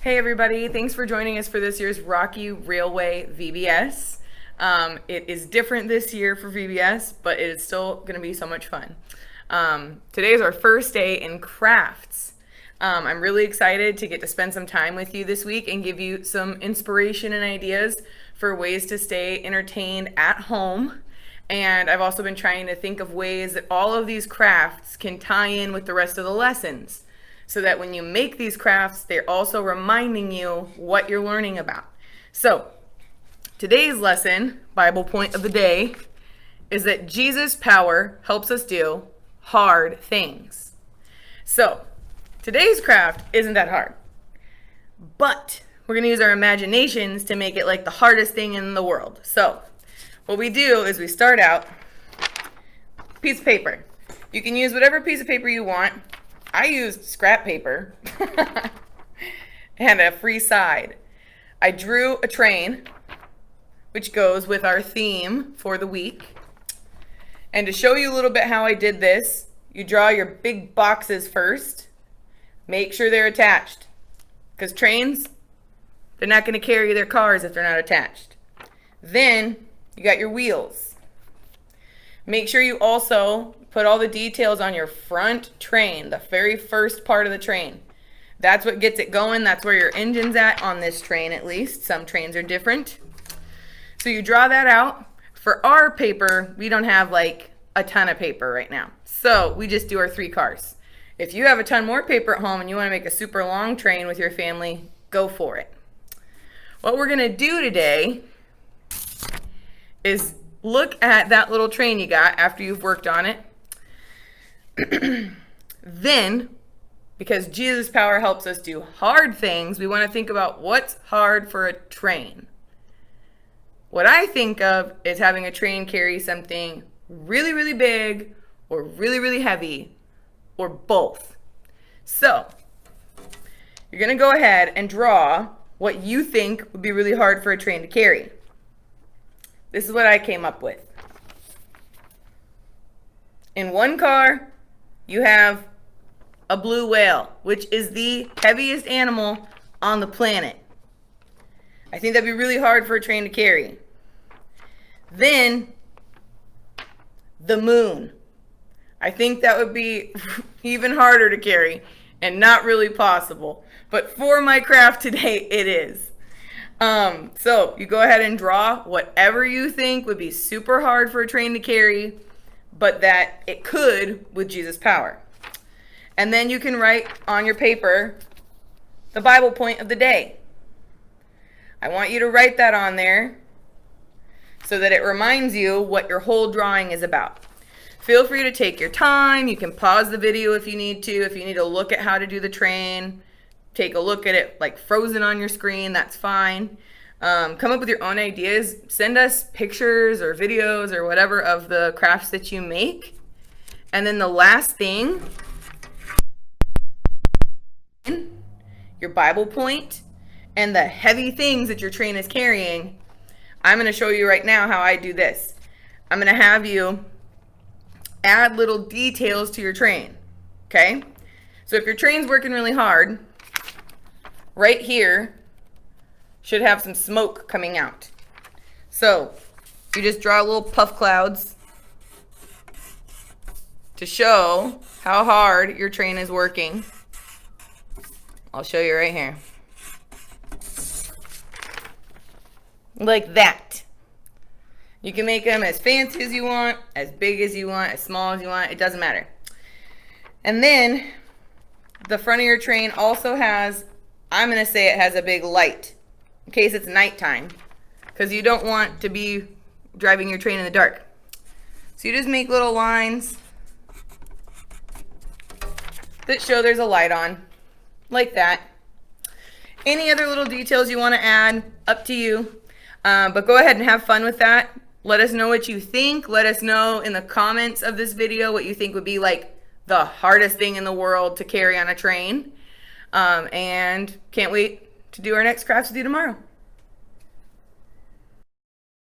Hey everybody, thanks for joining us for this year's Rocky Railway VBS. It is different this year for VBS, but it is still going to be so much fun. Today is our first day in crafts. I'm really excited to get to spend some time with you this week and give you some inspiration and ideas for ways to stay entertained at home. And I've also been trying to think of ways that all of these crafts can tie in with the rest of the lessons, so that when you make these crafts, they're also reminding you what you're learning about. So today's lesson, Bible point of the day, is that Jesus' power helps us do hard things. So today's craft isn't that hard, but we're going to use our imaginations to make it like the hardest thing in the world. So what we do is we start out, piece of paper. You can use whatever piece of paper you want. I used scrap paper and a free side. I drew a train, which goes with our theme for the week. And to show you a little bit how I did this, you draw your big boxes first. Make sure they're attached, because trains, they're not going to carry their cars if they're not attached. Then you got your wheels. Make sure you also put all the details on your front train, the very first part of the train. That's what gets it going. That's where your engine's at on this train, at least. Some trains are different. So you draw that out. For our paper, we don't have like a ton of paper right now, so we just do our 3 cars. If you have a ton more paper at home and you want to make a super long train with your family, go for it. What we're going to do today is look at that little train you got after you've worked on it. Then, because Jesus' power helps us do hard things, we want to think about what's hard for a train. What I think of is having a train carry something really, really big or really, really heavy, or both. So you're going to go ahead and draw what you think would be really hard for a train to carry. This is what I came up with. In one car, you have a blue whale, which is the heaviest animal on the planet. I think that'd be really hard for a train to carry. Then, the moon. I think that would be even harder to carry and not really possible. But for my craft today, it is. So you go ahead and draw whatever you think would be super hard for a train to carry, but that it could with Jesus' power. And then you can write on your paper the Bible point of the day. I want you to write that on there so that it reminds you what your whole drawing is about. Feel free to take your time. You can pause the video if you need to. If you need to look at how to do the train, take a look at it like frozen on your screen, that's fine. Come up with your own ideas. Send us pictures or videos or whatever of the crafts that you make. And then the last thing, your Bible point and the heavy things that your train is carrying. I'm going to show you right now how I do this. I'm going to have you add little details to your train. Okay? So if your train's working really hard, right here should have some smoke coming out. So you just draw little puff clouds to show how hard your train is working. I'll show you right here. Like that. You can make them as fancy as you want, as big as you want, as small as you want. It doesn't matter. And then the front of your train also has, I'm going to say it has a big light in case it's nighttime, because you don't want to be driving your train in the dark. So you just make little lines that show there's a light on, like that. Any other little details you want to add, up to you. But go ahead and have fun with that. Let us know what you think. Let us know in the comments of this video what you think would be like the hardest thing in the world to carry on a train. And can't wait to do our next crafts with you tomorrow.